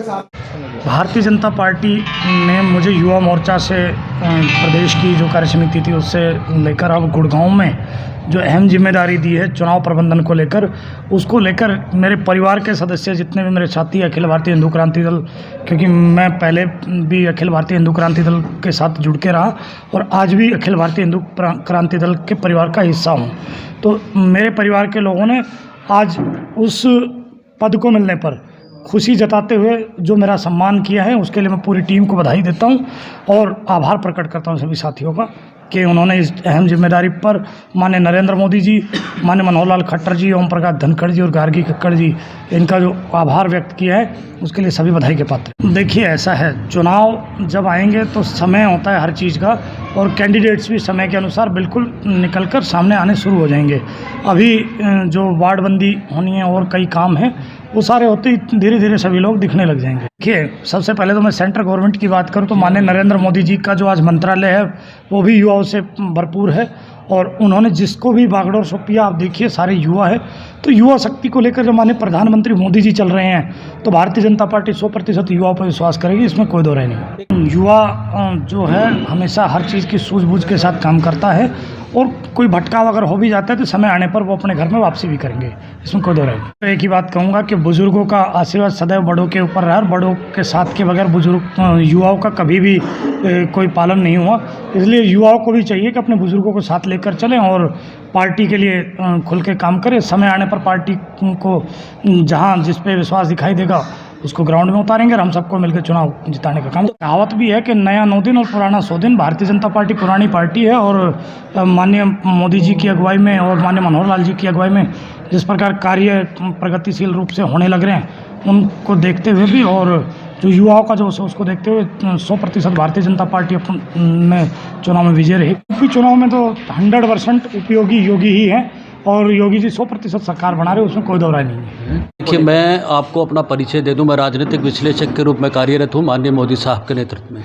Bharatiya Janata party ने मुझे युवा मोर्चा से प्रदेश की जो कार्य समिति थी उससे लेकर अब गुड़गांव में जो अहम जिम्मेदारी दी है चुनाव प्रबंधन को लेकर, उसको लेकर मेरे परिवार के सदस्य जितने भी मेरे साथी अखिल भारतीय हिंदू क्रांति दल, क्योंकि मैं पहले भी अखिल भारतीय हिंदू क्रांति दल के साथ जुड़ के रहा और आज भी अखिल भारतीय हिंदू क्रांति दल के परिवार का हिस्सा हूँ, तो मेरे परिवार के लोगों ने आज उस पद को मिलने पर खुशी जताते हुए जो मेरा सम्मान किया है उसके लिए मैं पूरी टीम को बधाई देता हूं और आभार प्रकट करता हूं सभी साथियों का कि उन्होंने इस अहम जिम्मेदारी पर माननीय नरेंद्र मोदी जी, माननीय मनोहर लाल खट्टर जी, ओम प्रकाश धनखड़ जी और गार्गी कक्कड़ जी, इनका जो आभार व्यक्त किया है उसके लिए सभी बधाई के पात्र। देखिए ऐसा है, चुनाव जब आएंगे तो समय होता है हर चीज़ का और कैंडिडेट्स भी समय के अनुसार बिल्कुल निकल कर सामने आने शुरू हो जाएंगे। अभी जो वार्डबंदी होनी है और कई काम हैं वो सारे होते ही धीरे धीरे सभी लोग दिखने लग जाएंगे। देखिए सबसे पहले तो मैं सेंट्रल गवर्नमेंट की बात करूँ तो माननीय नरेंद्र मोदी जी का जो आज मंत्रालय है वो भी युवाओं से भरपूर है और उन्होंने जिसको भी बागडोर सौंपी, आप देखिए सारे युवा है, तो युवा शक्ति को लेकर जब माननीय प्रधानमंत्री मोदी जी चल रहे हैं तो भारतीय जनता पार्टी 100% युवाओं पर विश्वास करेगी, इसमें कोई दो राय नहीं। युवा जो है हमेशा हर चीज़ की सूझबूझ के साथ काम करता है और कोई भटकाव अगर हो भी जाता है तो समय आने पर वो अपने घर में वापसी भी करेंगे, इसमें कोई दो राय नहीं। तो एक ही बात कहूँगा कि बुजुर्गों का आशीर्वाद सदैव बड़ों के ऊपर रहा, बड़ों के साथ के बगैर बुजुर्ग युवाओं का कभी भी कोई पालन नहीं हुआ, इसलिए युवाओं को भी चाहिए कि अपने बुजुर्गों को साथ लेकर चलें और पार्टी के लिए खुल के काम करें। समय आने पर पार्टी को जहाँ जिस पे विश्वास दिखाई देगा उसको ग्राउंड में उतारेंगे और हम सबको मिलकर चुनाव जिताने का काम। कहावत भी है कि नया 9 दिन और पुराना 100 दिन। भारतीय जनता पार्टी पुरानी पार्टी है और माननीय मोदी जी की अगुवाई में और माननीय मनोहर लाल जी की अगुवाई में जिस प्रकार कार्य प्रगतिशील रूप से होने लग रहे हैं उनको देखते हुए भी और जो युवाओं का जो उसको देखते हुए 100% भारतीय जनता पार्टी अपने चुनाव में विजय रही। यूपी चुनाव में तो 100% उपयोगी योगी ही है और योगी जी 100% सरकार बना रहे, उसमें कोई दो राय नहीं है। देखिए मैं आपको अपना परिचय दे दूं, मैं राजनीतिक विश्लेषक के रूप में कार्यरत हूं माननीय मोदी साहब के नेतृत्व में।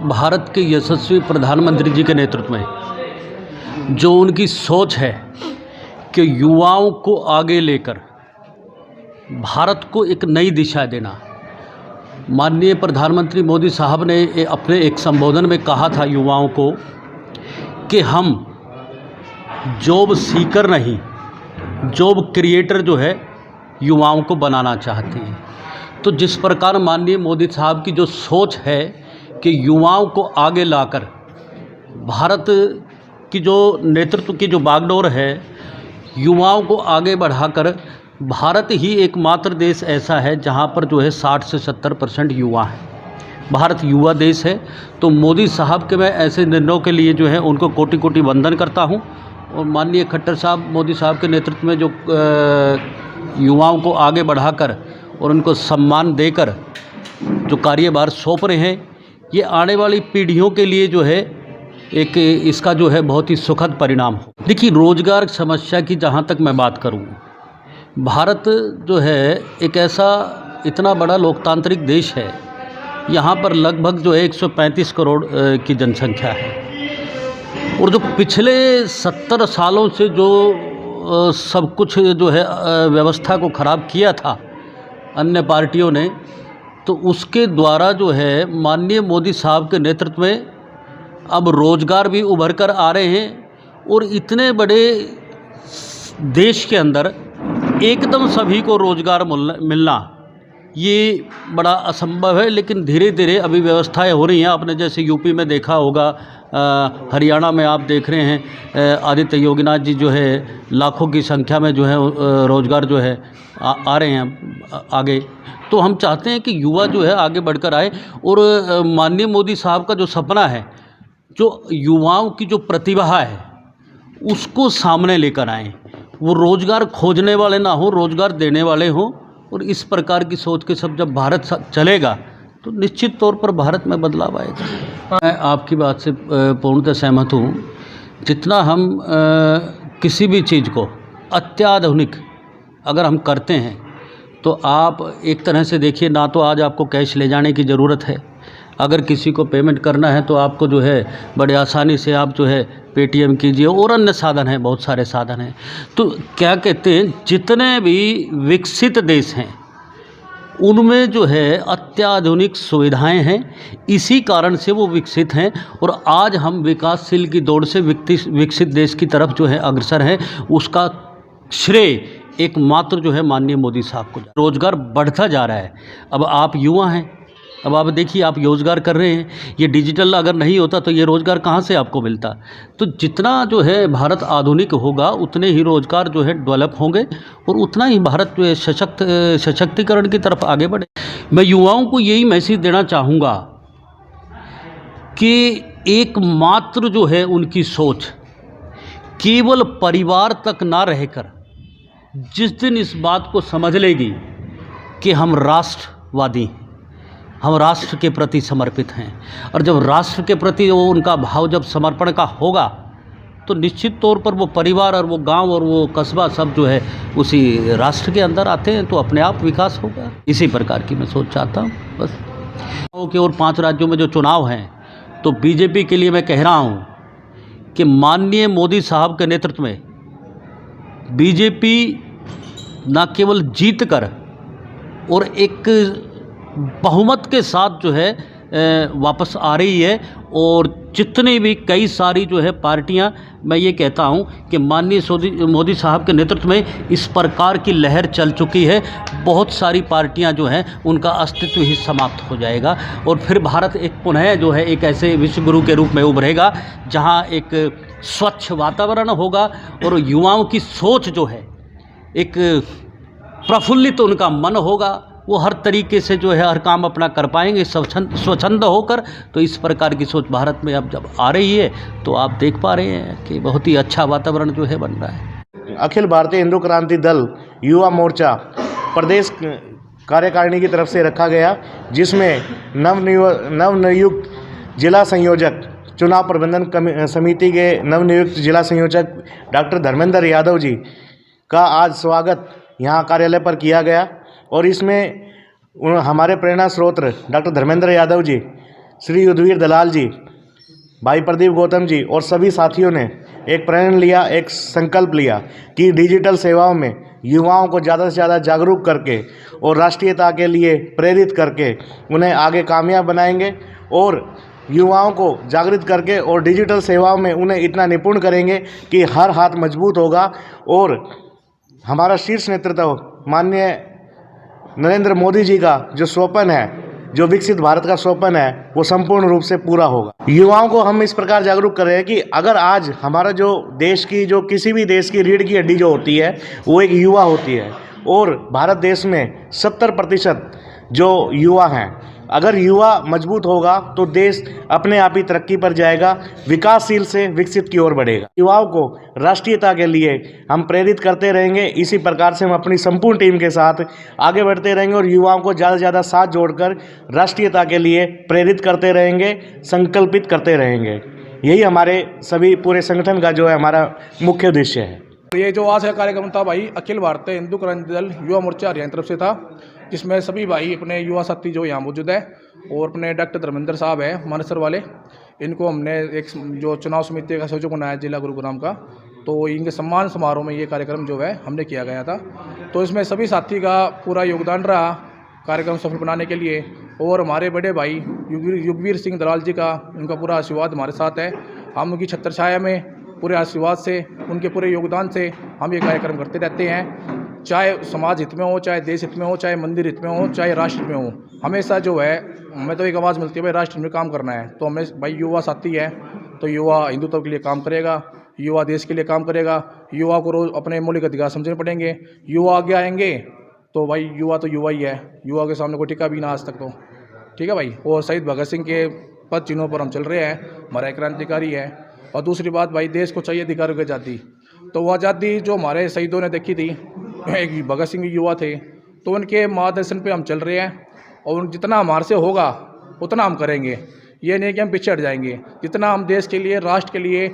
भारत के यशस्वी प्रधानमंत्री जी के नेतृत्व में जो उनकी सोच है कि युवाओं को आगे लेकर भारत को एक नई दिशा देना, माननीय प्रधानमंत्री मोदी साहब ने अपने एक संबोधन में कहा था युवाओं को कि हम जॉब सीकर नहीं, जॉब क्रिएटर जो है युवाओं को बनाना चाहते हैं। तो जिस प्रकार माननीय मोदी साहब की जो सोच है कि युवाओं को आगे लाकर भारत की जो नेतृत्व की जो बागडोर है, युवाओं को आगे बढ़ाकर भारत ही एकमात्र देश ऐसा है जहां पर जो है 60 से 70% युवा है। भारत युवा देश है, तो मोदी साहब के मैं ऐसे निर्णयों के लिए जो है उनको कोटि कोटि वंदन करता हूं और माननीय खट्टर साहब मोदी साहब के नेतृत्व में जो युवाओं को आगे बढ़ाकर और उनको सम्मान देकर जो कार्यभार सौंप रहे हैं, ये आने वाली पीढ़ियों के लिए जो है एक इसका जो है बहुत ही सुखद परिणाम हो। देखिए रोज़गार समस्या की जहाँ तक मैं बात करूँ, भारत जो है एक ऐसा इतना बड़ा लोकतांत्रिक देश है, यहाँ पर लगभग जो है 135 करोड़ की जनसंख्या है और जो पिछले 70 सालों से जो सब कुछ जो है व्यवस्था को ख़राब किया था अन्य पार्टियों ने, तो उसके द्वारा जो है माननीय मोदी साहब के नेतृत्व में अब रोज़गार भी उभर कर आ रहे हैं और इतने बड़े देश के अंदर एकदम सभी को रोज़गार मिलना ये बड़ा असंभव है, लेकिन धीरे धीरे अभी व्यवस्थाएं हो रही हैं। आपने जैसे यूपी में देखा होगा, हरियाणा में आप देख रहे हैं आदित्य योगीनाथ जी जो है लाखों की संख्या में जो है रोज़गार जो है आ रहे हैं आगे। तो हम चाहते हैं कि युवा जो है आगे बढ़कर आए और माननीय मोदी साहब का जो सपना है, जो युवाओं की जो प्रतिभा है उसको सामने लेकर आएँ। वो रोज़गार खोजने वाले ना हो, रोज़गार देने वाले हों और इस प्रकार की सोच के सब जब भारत चलेगा तो निश्चित तौर पर भारत में बदलाव आएगा। मैं आपकी बात से पूर्णतः सहमत हूँ। जितना हम किसी भी चीज़ को अत्याधुनिक अगर हम करते हैं तो आप एक तरह से देखिए, ना तो आज आपको कैश ले जाने की ज़रूरत है, अगर किसी को पेमेंट करना है तो आपको जो है बड़े आसानी से आप जो है पेटीएम कीजिए और अन्य साधन हैं, बहुत सारे साधन हैं। तो क्या कहते हैं, जितने भी विकसित देश हैं उनमें जो है अत्याधुनिक सुविधाएं हैं, इसी कारण से वो विकसित हैं और आज हम विकासशील की दौड़ से विकसित देश की तरफ जो है अग्रसर हैं। उसका श्रेय एकमात्र जो है माननीय मोदी साहब को। रोजगार बढ़ता जा रहा है। अब आप युवा हैं, अब आप देखिए आप रोजगार कर रहे हैं, ये डिजिटल अगर नहीं होता तो ये रोजगार कहाँ से आपको मिलता। तो जितना जो है भारत आधुनिक होगा उतने ही रोजगार जो है डेवलप होंगे और उतना ही भारत जो है सशक्तिकरण की तरफ आगे बढ़े। मैं युवाओं को यही मैसेज देना चाहूँगा कि एकमात्र जो है उनकी सोच केवल परिवार तक ना रहकर जिस दिन इस बात को समझ लेगी कि हम राष्ट्रवादी, हम राष्ट्र के प्रति समर्पित हैं, और जब राष्ट्र के प्रति वो उनका भाव जब समर्पण का होगा तो निश्चित तौर पर वो परिवार और वो गांव और वो कस्बा सब जो है उसी राष्ट्र के अंदर आते हैं, तो अपने आप विकास होगा। इसी प्रकार की मैं सोच चाहता हूँ बस। कि और 5 राज्यों में जो चुनाव हैं तो बीजेपी के लिए मैं कह रहा हूँ कि माननीय मोदी साहब के नेतृत्व में बीजेपी न केवल जीत कर और एक बहुमत के साथ जो है वापस आ रही है, और जितने भी कई सारी जो है पार्टियां, मैं ये कहता हूं कि माननीय मोदी साहब के नेतृत्व में इस प्रकार की लहर चल चुकी है। बहुत सारी पार्टियां जो हैं उनका अस्तित्व ही समाप्त हो जाएगा और फिर भारत एक पुनः जो है एक ऐसे विश्वगुरु के रूप में उभरेगा जहां एक स्वच्छ वातावरण होगा और युवाओं की सोच जो है एक प्रफुल्लित उनका मन होगा। वो हर तरीके से जो है हर काम अपना कर पाएंगे स्वच्छंद होकर। तो इस प्रकार की सोच भारत में अब जब आ रही है तो आप देख पा रहे हैं कि बहुत ही अच्छा वातावरण जो है बन रहा है। अखिल भारतीय हिंदू क्रांति दल युवा मोर्चा प्रदेश कार्यकारिणी की तरफ से रखा गया, जिसमें नवनियुक्त जिला संयोजक, चुनाव प्रबंधन समिति के नवनियुक्त जिला संयोजक डॉक्टर धर्मेंद्र यादव जी का आज स्वागत यहाँ कार्यालय पर किया गया। और इसमें हमारे प्रेरणा स्रोत डॉक्टर धर्मेंद्र यादव जी, श्री युद्धवीर दलाल जी, भाई प्रदीप गौतम जी और सभी साथियों ने एक प्रण लिया, एक संकल्प लिया कि डिजिटल सेवाओं में युवाओं को ज़्यादा से ज़्यादा जागरूक करके और राष्ट्रीयता के लिए प्रेरित करके उन्हें आगे कामयाब बनाएंगे, और युवाओं को जागृत करके और डिजिटल सेवाओं में उन्हें इतना निपुण करेंगे कि हर हाथ मजबूत होगा और हमारा शीर्ष नेतृत्व माननीय नरेंद्र मोदी जी का जो स्वप्न है, जो विकसित भारत का स्वप्न है, वो संपूर्ण रूप से पूरा होगा। युवाओं को हम इस प्रकार जागरूक कर रहे हैं कि अगर आज हमारा जो देश की, जो किसी भी देश की रीढ़ की हड्डी जो होती है वो एक युवा होती है, और भारत देश में 70% जो युवा हैं, अगर युवा मजबूत होगा तो देश अपने आप ही तरक्की पर जाएगा, विकासशील से विकसित की ओर बढ़ेगा। युवाओं को राष्ट्रीयता के लिए हम प्रेरित करते रहेंगे। इसी प्रकार से हम अपनी संपूर्ण टीम के साथ आगे बढ़ते रहेंगे और युवाओं को ज़्यादा से ज़्यादा साथ जोड़कर राष्ट्रीयता के लिए प्रेरित करते रहेंगे, संकल्पित करते रहेंगे। यही हमारे सभी पूरे संगठन का जो है हमारा मुख्य उद्देश्य है। ये जो आज का कार्यक्रम था भाई, अखिल भारतीय हिंदू क्रांति दल युवा मोर्चा हरियाणा की तरफ से था, जिसमें सभी भाई अपने युवा साथी जो यहाँ मौजूद है और अपने डॉक्टर धर्मेंद्र साहब हैं मानेसर वाले, इनको हमने एक जो चुनाव समिति का संयोजक बनाया जिला गुरुग्राम का, तो इनके सम्मान समारोह में ये कार्यक्रम जो है हमने किया गया था। तो इसमें सभी साथी का पूरा योगदान रहा कार्यक्रम सफल बनाने के लिए, और हमारे बड़े भाई युगवीर सिंह दलाल जी का उनका पूरा आशीर्वाद हमारे साथ है। हम उनकी छत्रछाया में पूरे आशीर्वाद से, उनके पूरे योगदान से हम ये कार्यक्रम करते रहते हैं, चाहे समाज हित में हो, चाहे देश हित में हो, चाहे मंदिर हित में हो, चाहे राष्ट्र में हो। हमेशा जो है हमें तो एक आवाज़ मिलती है भाई राष्ट्र में काम करना है, तो हमें भाई युवा साथी है तो युवा हिंदुत्व के लिए काम करेगा, युवा देश के लिए काम करेगा। युवा को रोज़ अपने मौलिक अधिकार समझने पड़ेंगे। युवा आगे आएंगे तो भाई युवा तो युवा ही है, युवा के सामने कोई टिका भी ना आज तक, तो ठीक है भाई। और शहीद भगत सिंह के पद चिन्हों पर हम चल रहे हैं, हमारा क्रांतिकारी है। और दूसरी बात भाई, देश को चाहिए अधिकारों की आज़ादी, तो वो आज़ादी जो हमारे शहीदों ने देखी थी, एक भगत सिंह युवा थे, तो उनके मार्गदर्शन पे हम चल रहे हैं और जितना हमारे से होगा उतना हम करेंगे। ये नहीं कि हम पीछे हट जाएंगे। जितना हम देश के लिए, राष्ट्र के लिए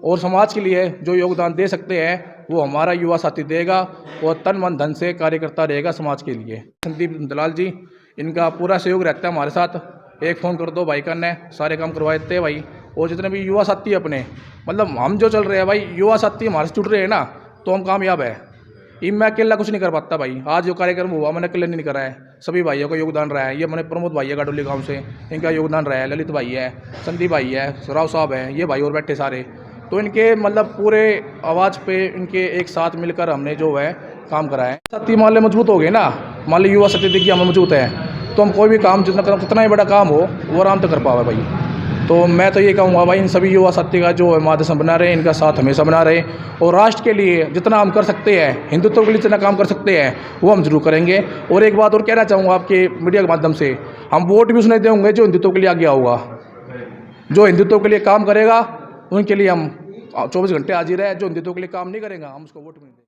और समाज के लिए जो योगदान दे सकते हैं वो हमारा युवा साथी देगा और तन मन धन से कार्य करता रहेगा समाज के लिए। संदीप दलाल जी, इनका पूरा सहयोग रहता है हमारे साथ। एक फ़ोन कर दो भाई करने, सारे काम करवा देते हैं भाई। और जितने भी युवा साथी अपने, मतलब हम जो चल रहे हैं भाई, युवा साथी हमारे से जुड़ रहे हैं ना, तो हम कामयाब है। ये मैं अकेला कुछ नहीं कर पाता भाई। आज जो कार्यक्रम हुआ मैंने अकेले नहीं करा है, सभी भाइयों का योगदान रहा है। ये मैंने प्रमोद भाई है गाडोली गांव से, इनका योगदान रहा है। ललित भाई है, संदीप भाई है, राव साहब है, ये भाई और बैठे सारे, तो इनके मतलब पूरे आवाज़ पे इनके एक साथ मिलकर हमने जो है काम करा है। सत्य मान लो मजबूत हो गए ना, मान लो युवा सत्य देखिए हम मजबूत है, तो हम कोई भी काम कितना ही बड़ा काम हो वो आराम से कर पावे भाई। तो मैं तो ये कहूँगा भाई इन सभी युवा साथी का जो माध्यम बना रहे, इनका साथ हमेशा बना रहे, और राष्ट्र के लिए जितना हम कर सकते हैं, हिंदुत्व के लिए जितना काम कर सकते हैं वो हम जरूर करेंगे। और एक बात और कहना चाहूँगा आपके मीडिया के माध्यम से, हम वोट भी उसने देंगे जो हिंदुत्व के लिए आगे आऊँगा, जो हिंदुत्व के लिए काम करेगा उनके लिए हम 24 घंटे हाजिर है। जो हिंदुत्व के लिए काम नहीं करेगा हम उसको वोट नहीं देंगे।